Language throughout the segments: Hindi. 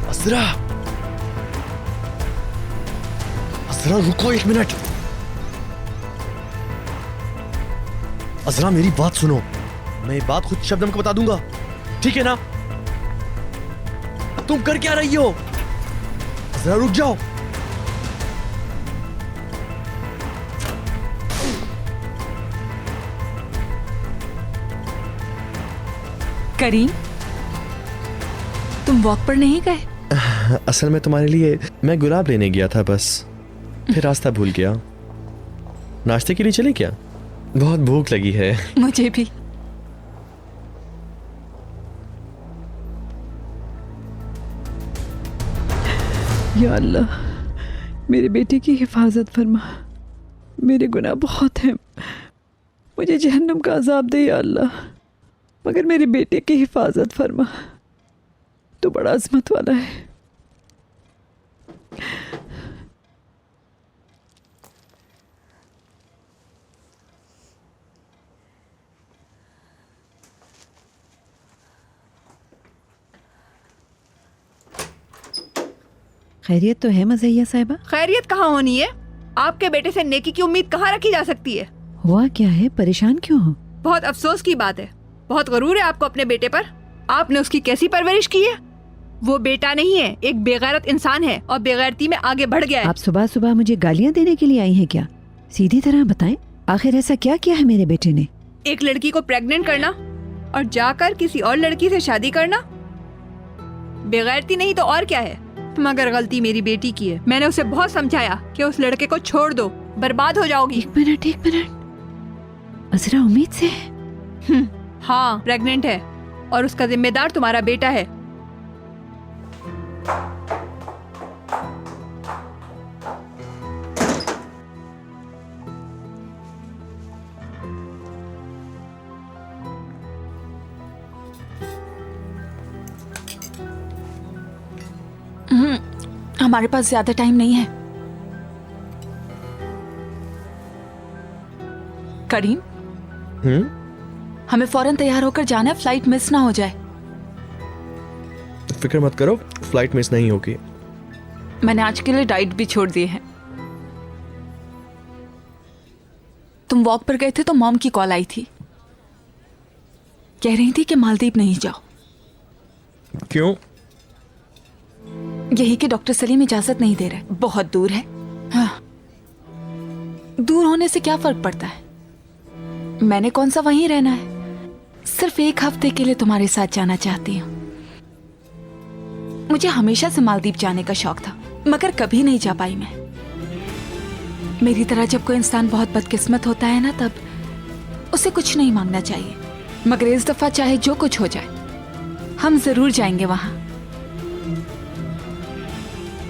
असरा, असरा रुको एक मिनट। असरा मेरी बात सुनो, मैं ये बात खुद शबनम को बता दूंगा, ठीक है ना? तुम कर क्या रही हो? असरा रुक जाओ। करीम, तुम वॉक पर नहीं गए? असल में तुम्हारे लिए मैं गुलाब लेने गया था, बस फिर रास्ता भूल गया। नाश्ते के लिए चले क्या? बहुत भूख लगी है। मुझे भी। या अल्लाह, मेरे बेटे की हिफाजत फरमा। मेरे गुनाह बहुत हैं, मुझे जहन्नम का अजाब दे या अल्लाह, मगर मेरे बेटे की हिफाजत फरमा। तो बड़ा अजमत वाला है। खैरियत तो है मज़हिया साहिबा? खैरियत कहाँ होनी है? आपके बेटे से नेकी की उम्मीद कहाँ रखी जा सकती है? हुआ क्या है? परेशान क्यों हो? बहुत अफसोस की बात है, बहुत गरूर है आपको अपने बेटे पर। आपने उसकी कैसी परवरिश की है? वो बेटा नहीं है, एक बेगैरत इंसान है और बेगैरती में आगे बढ़ गया है। आप सुबह सुबह मुझे गालियाँ देने के लिए आई हैं क्या? सीधी तरह बताएं, आखिर ऐसा क्या किया है मेरे बेटे ने? एक लड़की को प्रेग्नेंट करना और जाकर किसी और लड़की से शादी करना बेगैरती नहीं तो और क्या है? मगर गलती मेरी बेटी की है। मैंने उसे बहुत समझाया कि उस लड़के को छोड़ दो, बर्बाद हो जाओगी। एक मिनट, असरा उम्मीद से है? हाँ, प्रेग्नेंट है और उसका जिम्मेदार तुम्हारा बेटा है। हमारे पास ज्यादा टाइम नहीं है। करीम, हमें फौरन तैयार होकर जाना है, फ्लाइट मिस ना हो जाए। फिक्र मत करो, फ्लाइट मिस नहीं होगी। मैंने आज के लिए डाइट भी छोड़ दी है। तुम वॉक पर गए थे तो मॉम की कॉल आई थी, कह रही थी कि मालदीव नहीं जाओ। क्यों? यही कि डॉक्टर सलीम इजाजत नहीं दे रहे, बहुत दूर है। हाँ, दूर होने से क्या फर्क पड़ता है? मैंने कौन सा वहीं रहना है? सिर्फ एक हफ्ते के लिए तुम्हारे साथ जाना चाहती हूँ। मुझे हमेशा से मालदीव जाने का शौक था, मगर कभी नहीं जा पाई मैं। मेरी तरह जब कोई इंसान बहुत बदकिस्मत होता है ना, तब उसे कुछ नहीं मांगना चाहिए। मगर इस दफा चाहे जो कुछ हो जाए, हम जरूर जाएंगे वहां।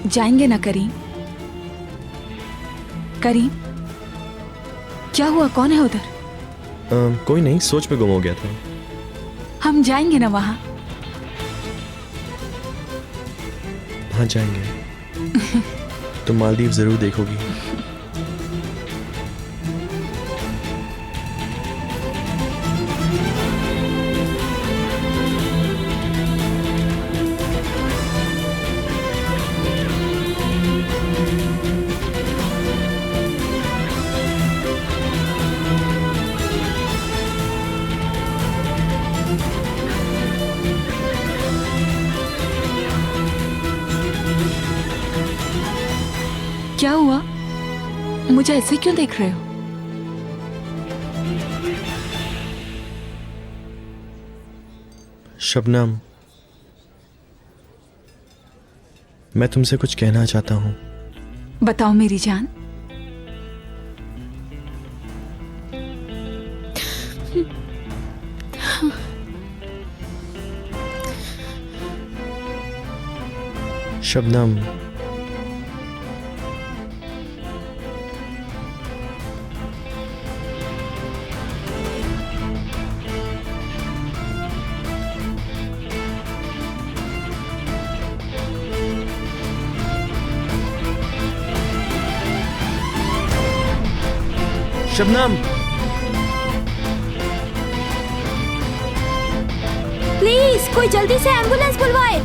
जाएंगे ना करीम? करीम, क्या हुआ? कौन है उधर? कोई नहीं, सोच में गुम हो गया था। हम जाएंगे ना वहां? हाँ जाएंगे। तुम मालदीव जरूर देखोगी। क्या हुआ? मुझे ऐसे क्यों देख रहे हो? शबनम, मैं तुमसे कुछ कहना चाहता हूँ। बताओ मेरी जान। शबनम, शबनम, प्लीज कोई जल्दी से एम्बुलेंस बुलवाए।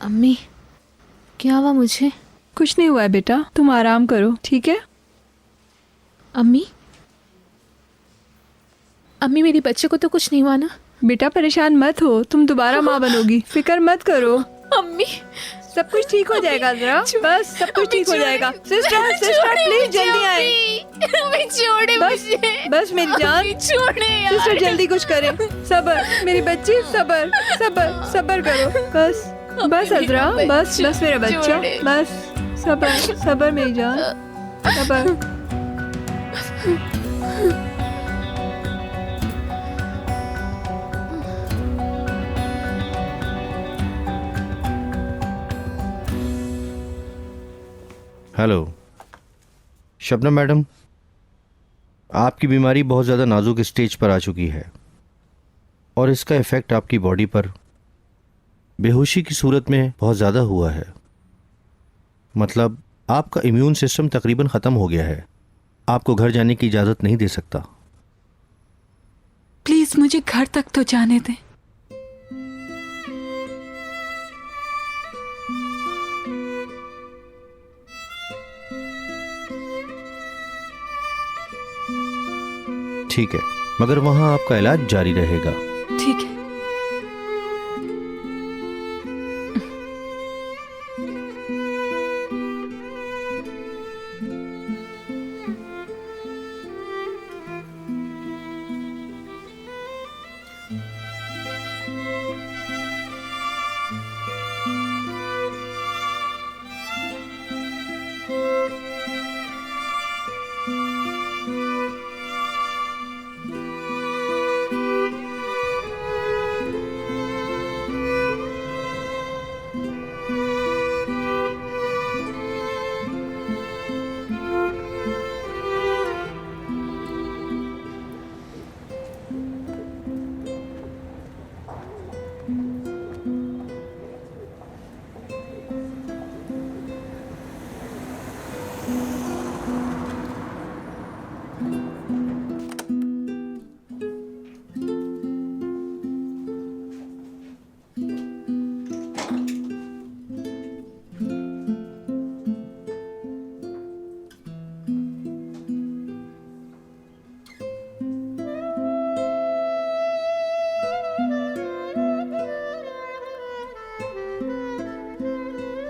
अम्मी क्या हुआ मुझे? कुछ नहीं हुआ है बेटा, तुम आराम करो, ठीक है? अम्मी अम्मी मेरी बच्चे को तो कुछ नहीं हुआ ना? बेटा परेशान मत हो, तुम दोबारा माँ बनोगी, फिक्र मत करो, अम्मी सब कुछ ठीक हो जाएगा। जरा बस सब कुछ ठीक हो जाएगा। सिस्टर सिस्टर प्लीज जल्दी आए। छोड़े बस बस मेरी जान, सिस्टर जल्दी कुछ करें। सबर मेरी बच्ची, सबर सबर सबर करो। बस बस अजरा, बस बस मेरा बच्चा, बस सबर सबर मेरी जान, सबर। हेलो शबनम मैडम, आपकी बीमारी बहुत ज़्यादा नाजुक स्टेज पर आ चुकी है और इसका इफ़ेक्ट आपकी बॉडी पर बेहोशी की सूरत में बहुत ज़्यादा हुआ है। मतलब आपका इम्यून सिस्टम तकरीबन ख़त्म हो गया है। आपको घर जाने की इजाज़त नहीं दे सकता। प्लीज मुझे घर तक तो जाने दें। ठीक है, मगर वहाँ आपका इलाज जारी रहेगा। ठीक है।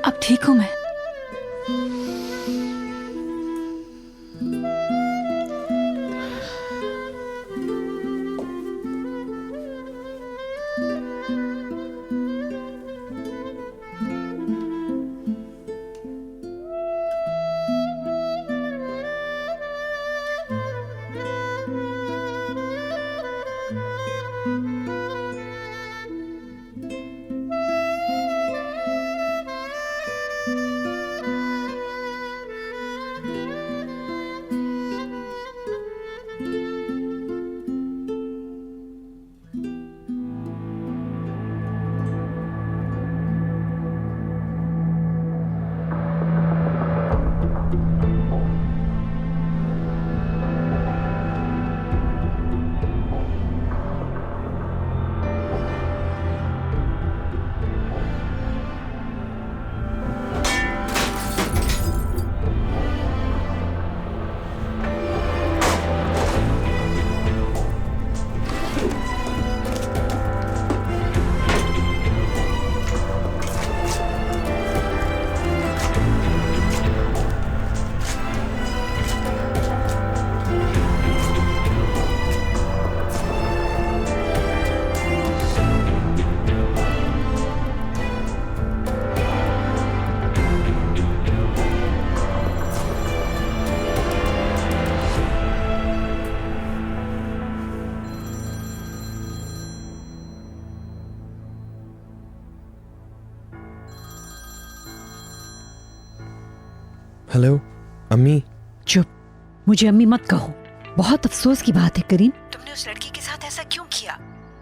अब ठीक हूं मैं। हेलो अम्मी। चुप, मुझे अम्मी मत कहो। बहुत अफसोस की बात है करीम, तुमने उस लड़की के साथ ऐसा क्यों किया?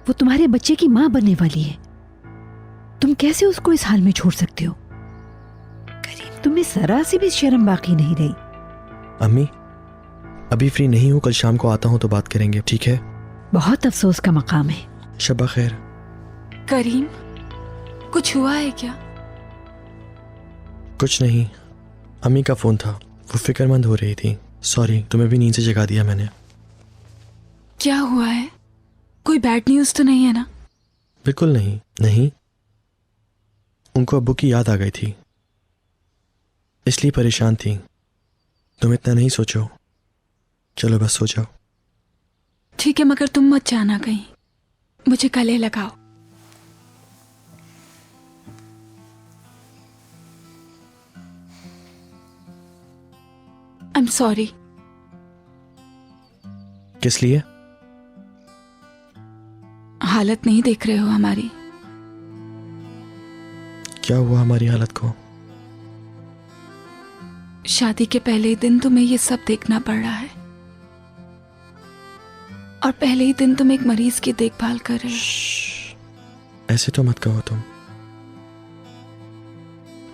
वो तुम्हारे बच्चे की माँ बनने वाली है। तुम कैसे उसको इस हाल में छोड़ सकते हो? करीम, तुम्हें जरा सी भी शर्म बाकी नहीं रही। अम्मी अभी फ्री नहीं हूँ, कल शाम को आता हूँ तो बात करेंगे, ठीक है? बहुत अफसोस का मकाम है। शब्बा खैर। करीम, कुछ हुआ है क्या? कुछ नहीं, अम्मी का फ़ोन था, वो फिक्रमंद हो रही थी। सॉरी, तुम्हें भी नींद से जगा दिया मैंने। क्या हुआ है? कोई बैड न्यूज़ तो नहीं है ना? बिल्कुल नहीं, नहीं। उनको अब्बू की याद आ गई थी, इसलिए परेशान थी। तुम इतना नहीं सोचो, चलो बस सो जाओ। ठीक है, मगर तुम मत जाना कहीं, मुझे गले लगाओ। I am sorry. किस लिए? हालत नहीं देख रहे हो हमारी? क्या हुआ हमारी हालत को? शादी के पहले दिन तुम्हें ये सब देखना पड़ रहा है, और पहले ही दिन तुम एक मरीज की देखभाल कर रहे हो। ऐसे तो मत कहो तुम।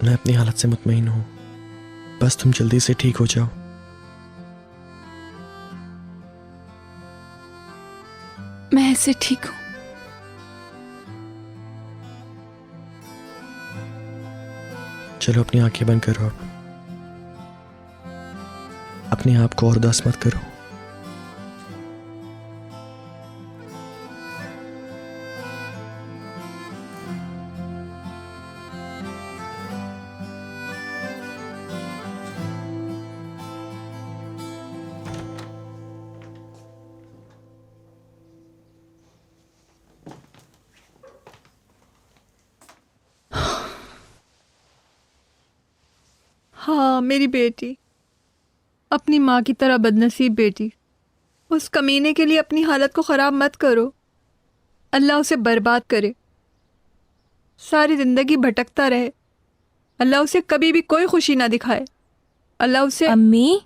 मैं अपनी हालत से मुतमईन हूं, बस तुम जल्दी से ठीक हो जाओ। मैं ऐसे ठीक हूं। चलो अपनी आंखें बंद करो अब। अपने आप को और उदास मत करो। हाँ, मेरी बेटी, अपनी माँ की तरह बदनसीब बेटी। उस कमीने के लिए अपनी हालत को ख़राब मत करो। अल्लाह उसे बर्बाद करे, सारी ज़िंदगी भटकता रहे। अल्लाह उसे कभी भी कोई खुशी ना दिखाए। अल्लाह उसे। अम्मी,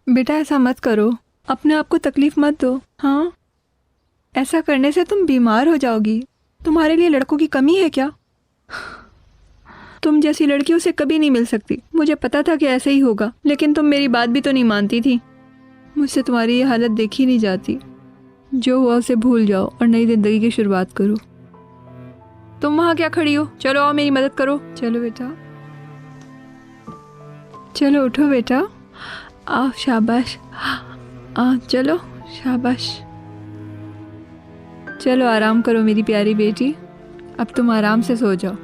बेटा ऐसा मत करो, अपने आप को तकलीफ़ मत दो। हाँ, ऐसा करने से तुम बीमार हो जाओगी। तुम्हारे लिए लड़कों की कमी है क्या? तुम जैसी लड़की उसे कभी नहीं मिल सकती। मुझे पता था कि ऐसे ही होगा, लेकिन तुम मेरी बात भी तो नहीं मानती थी। मुझसे तुम्हारी ये हालत देखी नहीं जाती। जो हुआ उसे भूल जाओ और नई ज़िंदगी की शुरुआत करो। तुम वहाँ क्या खड़ी हो? चलो आओ, मेरी मदद करो। चलो बेटा, चलो उठो बेटा, आओ, शाबाश। चलो, शाबाश। चलो आराम करो मेरी प्यारी बेटी, अब तुम आराम से सो जाओ।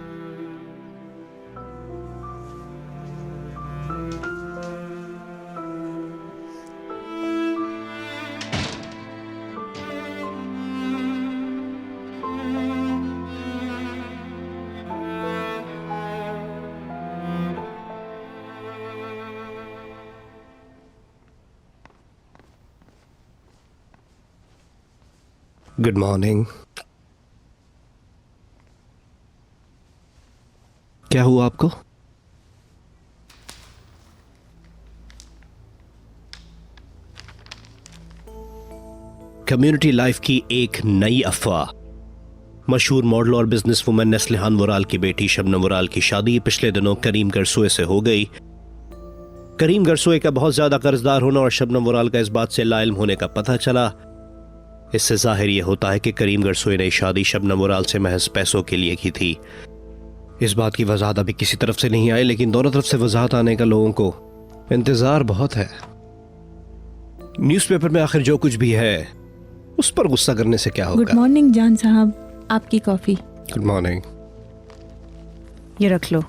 Good morning. क्या हुआ आपको? कम्युनिटी लाइफ की एक नई अफवाह। मशहूर मॉडल और बिजनेस वुमन नेस्लिहान वुराल की बेटी शबनम वुराल की शादी पिछले दिनों करीम गरसोए से हो गई। करीम गरसोए का बहुत ज्यादा कर्जदार होना और शबनम वुराल का इस बात से लाइल्म होने का पता चला। इससे जाहिर यह होता है कि करीम गरसोए ने शादी शबनम वुराल से महज पैसों के लिए की थी। इस बात की वजाहत अभी किसी तरफ से नहीं आई, लेकिन दोनों तरफ से वजाहत आने का लोगों को इंतजार बहुत है। न्यूज़पेपर में आखिर जो कुछ भी है उस पर गुस्सा करने से क्या होगा। गुड मॉर्निंग जान साहब, आपकी कॉफी। Good morning. ये रख लो।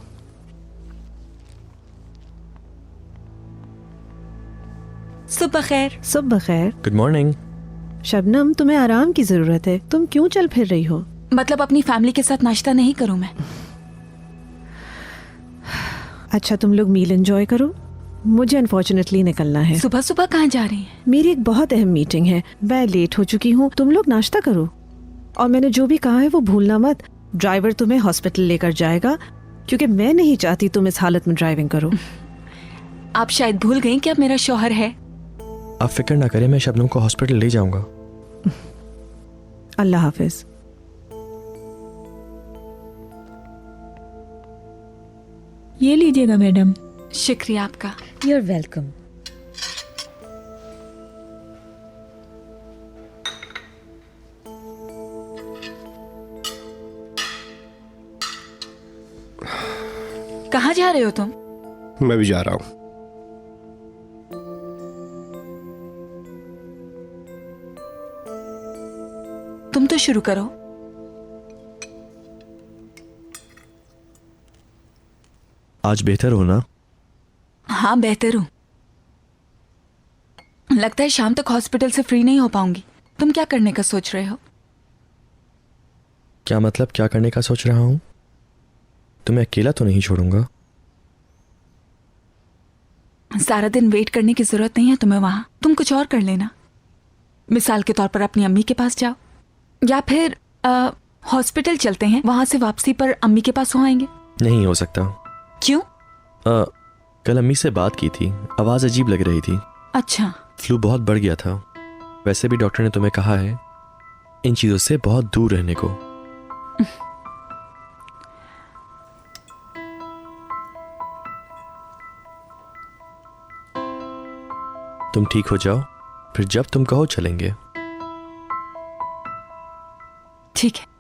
सुबह खैर। सुबह खैर। Good morning. शबनम, तुम्हें आराम की जरूरत है। तुम क्यों चल फिर रही हो? मतलब अपनी फैमिली के साथ नाश्ता नहीं करूं मैं? अच्छा, तुम लोग मील एंजॉय करो, मुझे अनफॉर्चुनेटली निकलना है। सुबह सुबह कहाँ जा रही हैं? मेरी एक बहुत अहम मीटिंग है, मैं लेट हो चुकी हूँ। तुम लोग नाश्ता करो, और मैंने जो भी कहा है वो भूलना मत। ड्राइवर तुम्हें हॉस्पिटल लेकर जाएगा, क्योंकि मैं नहीं चाहती तुम इस हालत में ड्राइविंग करो। आप शायद भूल गई कि अब मेरा शौहर है। आप फिक्र ना करें, मैं शबनम को हॉस्पिटल ले जाऊंगा। अल्लाह हाफिज। ये लीजिएगा मैडम। शुक्रिया आपका। You are welcome. कहाँ जा रहे हो तुम? मैं भी जा रहा हूं। तुम तो शुरू करो। आज बेहतर हो ना? हाँ, बेहतर हूँ। लगता है शाम तक हॉस्पिटल से फ्री नहीं हो पाऊंगी। तुम क्या करने का सोच रहे हो? क्या मतलब क्या करने का सोच रहा हूं? तुम्हें अकेला तो नहीं छोड़ूंगा। सारा दिन वेट करने की जरूरत नहीं है तुम्हें वहां। तुम कुछ और कर लेना। मिसाल के तौर पर अपनी अम्मी के पास जाओ, या फिर हॉस्पिटल चलते हैं, वहां से वापसी पर अम्मी के पास हो आएंगे। नहीं हो सकता। क्यों? कल अम्मी से बात की थी, आवाज अजीब लग रही थी। अच्छा। फ्लू बहुत बढ़ गया था। वैसे भी डॉक्टर ने तुम्हें कहा है इन चीजों से बहुत दूर रहने को। तुम ठीक हो जाओ, फिर जब तुम कहो चलेंगे। ठीक है।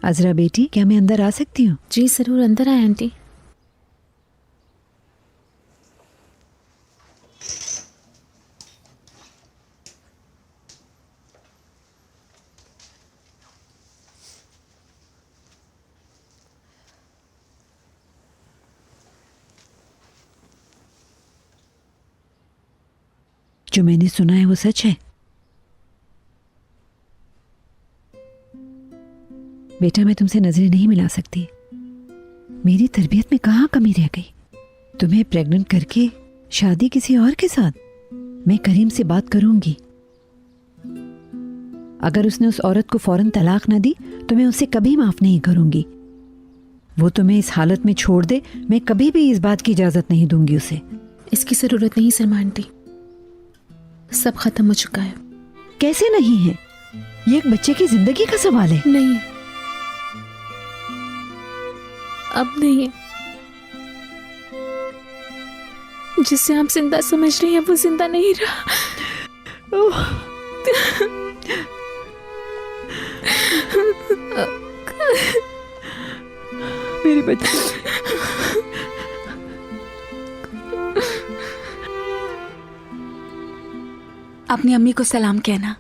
अजरा बेटी, क्या मैं अंदर आ सकती हूँ? जी ज़रूर, अंदर आए आंटी। जो मैंने सुना है वो सच है? बेटा, मैं तुमसे नजरें नहीं मिला सकती। मेरी तरबियत में कहाँ कमी रह गई? तुम्हें प्रेग्नेंट करके शादी किसी और के साथ? मैं करीम से बात करूंगी। अगर उसने उस औरत को फौरन तलाक ना दी तो मैं उसे कभी माफ नहीं करूंगी। वो तुम्हें इस हालत में छोड़ दे, मैं कभी भी इस बात की इजाजत नहीं दूंगी उसे। इसकी ज़रूरत नहीं सलमा आंटी, सब खत्म हो चुका है। कैसे नहीं है? ये एक बच्चे की जिंदगी का सवाल है। नहीं, अब नहीं। जिसे आप जिंदा समझ रही हैं वो जिंदा नहीं रहा। मेरी बच्ची। अपनी अम्मी को सलाम कहना।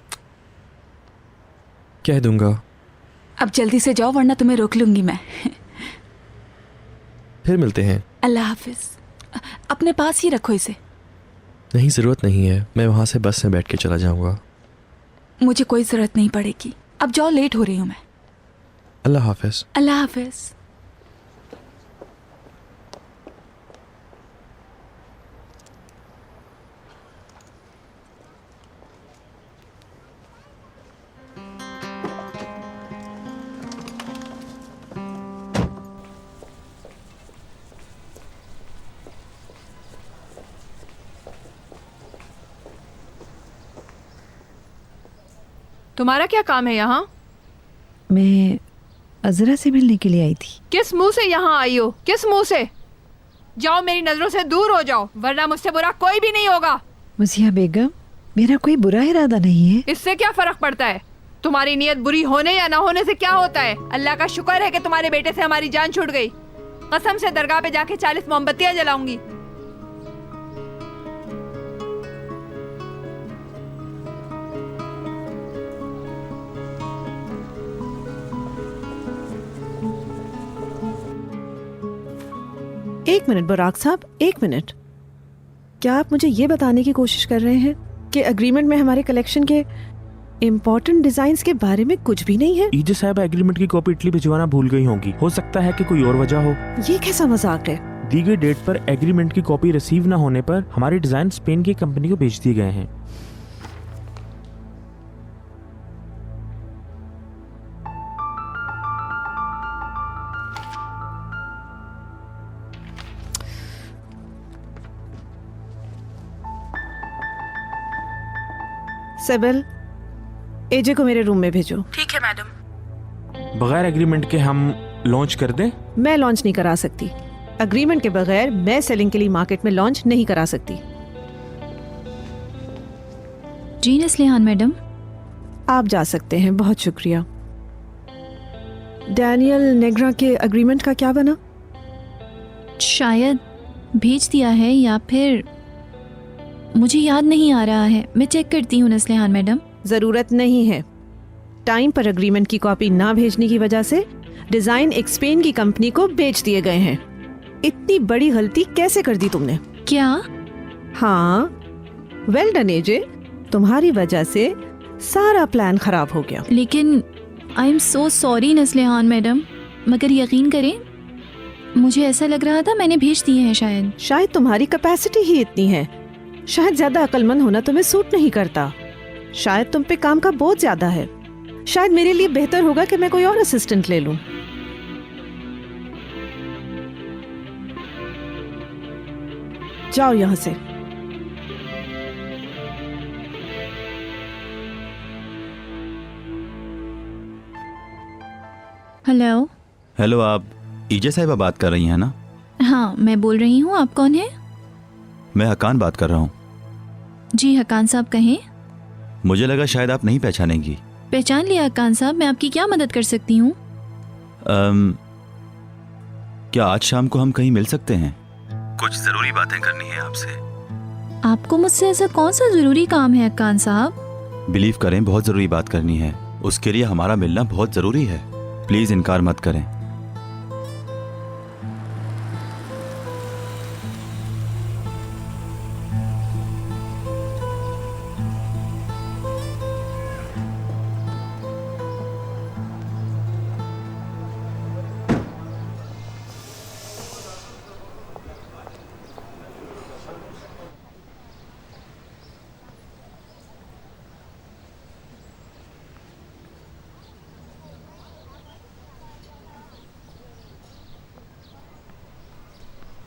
कह दूंगा। अब जल्दी से जाओ वरना तुम्हें रोक लूंगी मैं। फिर मिलते हैं। अल्लाह हाफिज। अपने पास ही रखो इसे। नहीं, जरूरत नहीं है। मैं वहां से बस में बैठ के चला जाऊंगा। मुझे कोई जरूरत नहीं पड़ेगी। अब जाओ, लेट हो रही हूं मैं। अल्लाह हाफिज। अल्लाह हाफिज। तुम्हारा क्या काम है यहाँ? मैं अजरा से मिलने के लिए आई थी। किस मुंह से यहाँ आई हो? किस मुंह से? जाओ, मेरी नजरों से दूर हो जाओ, वरना मुझसे बुरा कोई भी नहीं होगा। मुसिया बेगम, मेरा कोई बुरा इरादा नहीं है। इससे क्या फर्क पड़ता है? तुम्हारी नीयत बुरी होने या ना होने से क्या होता है? अल्लाह का शुक्र है कि तुम्हारे बेटे से हमारी जान छूट गई। कसम से दरगाह पे जाके 40 मोमबत्तियां जलाऊंगी। एक मिनट बुराक साहब, एक मिनट। क्या आप मुझे ये बताने की कोशिश कर रहे हैं कि एग्रीमेंट में हमारे कलेक्शन के इम्पोर्टेंट डिजाइन्स के बारे में कुछ भी नहीं है? ईजे साहब एग्रीमेंट की कॉपी इटली भिजवाना भूल गई होंगी। हो सकता है कि कोई और वजह हो। ये कैसा मजाक है? दी गई डेट पर एग्रीमेंट की कॉपी रिसीव न होने पर हमारे डिजाइन स्पेन की कंपनी को भेज दिए गए हैं। सेबल, एजे को मेरे रूम में भेजो। ठीक है मैडम। बगैर एग्रीमेंट के हम लॉन्च कर दें? मैं लॉन्च नहीं करा सकती। एग्रीमेंट के बगैर मैं सेलिंग के लिए मार्केट में लॉन्च नहीं करा सकती। जी नस्लिहान मैडम। आप जा सकते हैं, बहुत शुक्रिया। डैनियल नेग्रा के एग्रीमेंट का क्या बना? शायद भेज दिया है या फिर मुझे याद नहीं आ रहा है। मैं चेक करती हूँ नस्लिहान मैडम। जरूरत नहीं है। टाइम पर एग्रीमेंट की कॉपी ना भेजने की वजह से डिजाइन एक स्पेन की कंपनी को बेच दिए गए हैं। इतनी बड़ी गलती कैसे कर दी तुमने? क्या? हाँ, वेल डन एजे। तुम्हारी वजह से सारा प्लान खराब हो गया। लेकिन I am so sorry Nazlihan madam, मगर यकीन करें मुझे ऐसा लग रहा था मैंने भेज दिए हैं। शायद तुम्हारी कैपेसिटी ही इतनी है। शायद ज्यादा अक्लमंद होना तुम्हें सूट नहीं करता। शायद तुम पे काम का बोझ ज्यादा है। शायद मेरे लिए बेहतर होगा कि मैं कोई और असिस्टेंट ले लूं। जाओ यहां से। हेलो। हेलो, आप ईजे साहिबा बात कर रही हैं ना? हाँ मैं बोल रही हूँ। आप कौन है? मैं हकान बात कर रहा हूँ। जी हकान साहब कहें। मुझे लगा शायद आप नहीं पहचानेंगी। पहचान लिया हकान साहब। मैं आपकी क्या मदद कर सकती हूँ? क्या आज शाम को हम कहीं मिल सकते हैं? कुछ जरूरी बातें करनी है आपसे। आपको मुझसे ऐसा कौन सा जरूरी काम है हकान साहब? बिलीव करें, बहुत जरूरी बात करनी है। उसके लिए हमारा मिलना बहुत जरूरी है। प्लीज इनकार मत करें।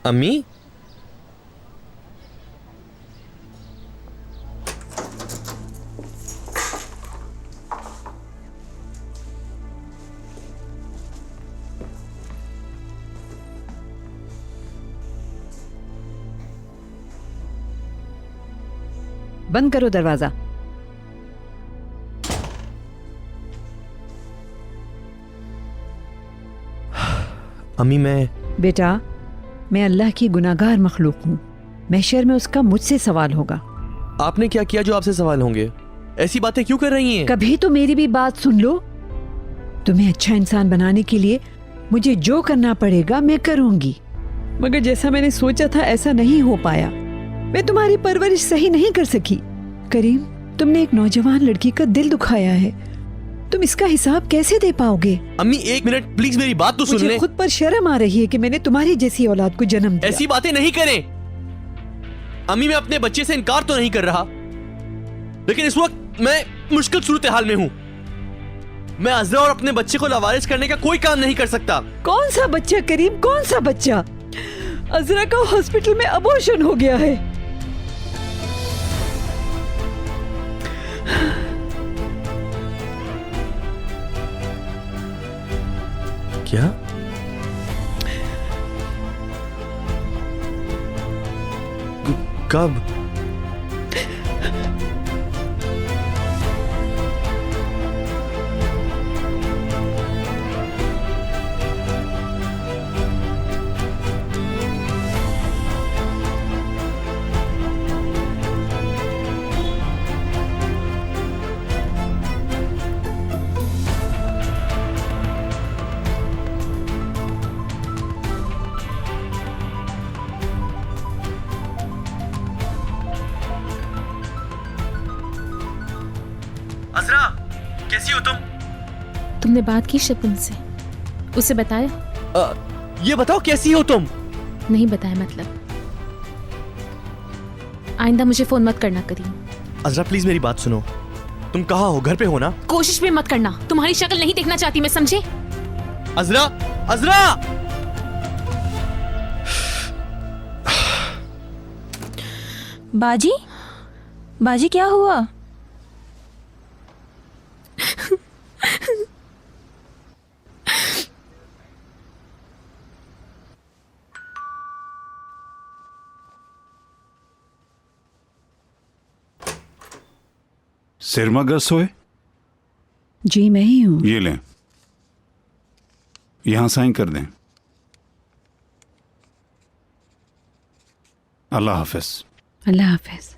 अम्मी, बंद करो दरवाजा। अम्मी बेटा, मैं अल्लाह की गुनाहगार मखलूक हूँ। महशर में उसका मुझसे सवाल होगा। आपने क्या किया जो आपसे सवाल होंगे? ऐसी बातें क्यों कर रही हैं? कभी तो मेरी भी बात सुन लो। तुम्हें अच्छा इंसान बनाने के लिए मुझे जो करना पड़ेगा मैं करूंगी, मगर जैसा मैंने सोचा था ऐसा नहीं हो पाया। मैं तुम्हारी परवरिश सही नहीं कर सकी। करीम, तुमने एक नौजवान लड़की का दिल दुखाया है। तुम इसका हिसाब कैसे दे पाओगे? अम्मी एक मिनट प्लीज, मेरी बात तो सुन ले। मुझे खुद पर शर्म आ रही है कि मैंने तुम्हारी जैसी औलाद को जन्म दिया। ऐसी बातें नहीं करें अम्मी। मैं अपने बच्चे से इनकार तो नहीं कर रहा, लेकिन इस वक्त मैं मुश्किल सूरत हाल में हूँ। मैं अज़रा और अपने बच्चे को लावारिस करने का कोई काम नहीं कर सकता। कौन सा बच्चा करीम, कौन सा बच्चा? अज़रा का हॉस्पिटल में अबॉर्शन हो गया है। क्या? कब? अज़रा, कैसी हो तुम? तुमने बात की शबनम से? उसे बताया? ये बताओ कैसी हो तुम? नहीं बताया मतलब। आइंदा मुझे फोन मत करना करीम। अज़रा प्लीज मेरी बात सुनो। तुम कहाँ हो? घर पे हो ना? कोशिश भी मत करना। तुम्हारी शक्ल नहीं देखना चाहती मैं, समझे? अज़रा, अज़रा! बाजी, बाजी क्या हुआ? सिरमा गरसोए, जी मैं ही हूँ। ये लें, यहां साइन कर दें। अल्लाह हाफिज। अल्लाह हाफिज।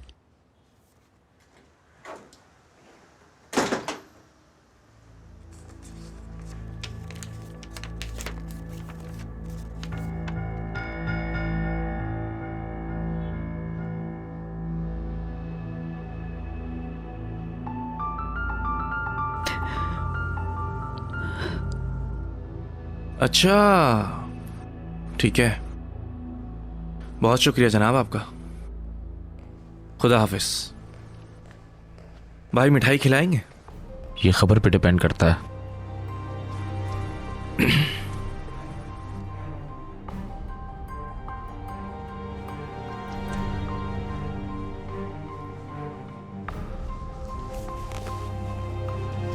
अच्छा, ठीक है, बहुत शुक्रिया जनाब आपका। खुदा हाफिज। भाई मिठाई खिलाएंगे? ये खबर पे डिपेंड करता है।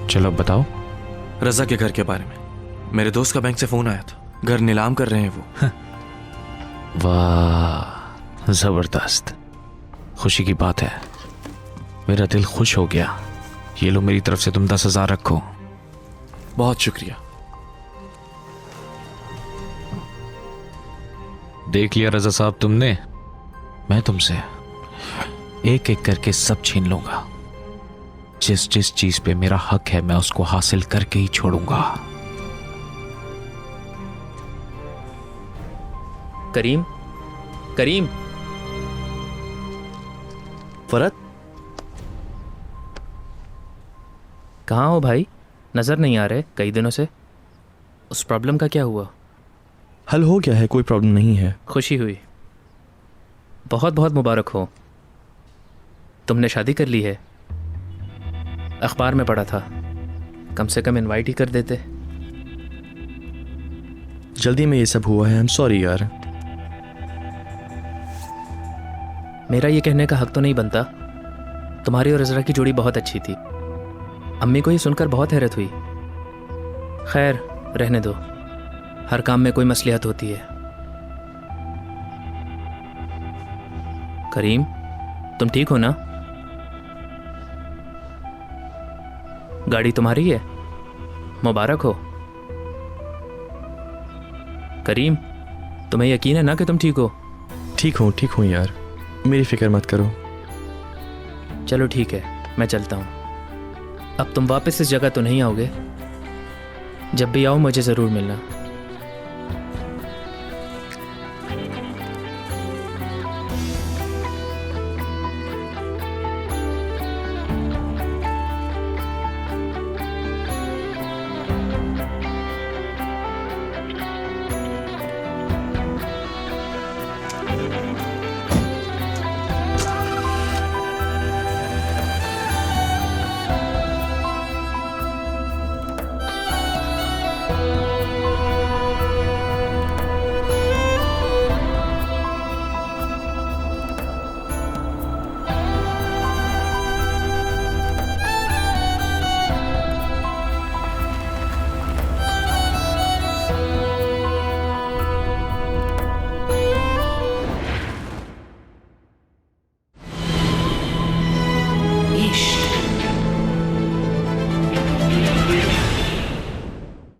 चलो अब बताओ। रजा के घर के बारे में मेरे दोस्त का बैंक से फोन आया था, घर नीलाम कर रहे हैं वो। वाह, जबरदस्त, खुशी की बात है। मेरा दिल खुश हो गया। ये लो मेरी तरफ से तुम 10,000 रखो। बहुत शुक्रिया। देख लिया रजा साहब तुमने, मैं तुमसे एक एक करके सब छीन लूंगा। जिस जिस चीज पे मेरा हक है मैं उसको हासिल करके ही छोड़ूंगा। करीम, करीम। फरत, कहाँ हो भाई? नज़र नहीं आ रहे कई दिनों से। उस प्रॉब्लम का क्या हुआ? हल हो गया है, कोई प्रॉब्लम नहीं है। खुशी हुई, बहुत बहुत मुबारक हो। तुमने शादी कर ली है। अखबार में पढ़ा था, कम से कम इनवाइट ही कर देते। जल्दी में ये सब हुआ है, आई एम सॉरी यार। मेरा ये कहने का हक तो नहीं बनता। तुम्हारी और इज़रा की जोड़ी बहुत अच्छी थी। अम्मी को ये सुनकर बहुत हैरत हुई। खैर रहने दो, हर काम में कोई मसलियत होती है। करीम, तुम ठीक हो ना? गाड़ी तुम्हारी है, मुबारक हो। करीम, तुम्हें यकीन है ना कि तुम ठीक हो? ठीक हूँ यार, मेरी फिक्र मत करो। चलो ठीक है, मैं चलता हूँ। अब तुम वापस इस जगह तो नहीं आओगे? जब भी आओ मुझे ज़रूर मिलना।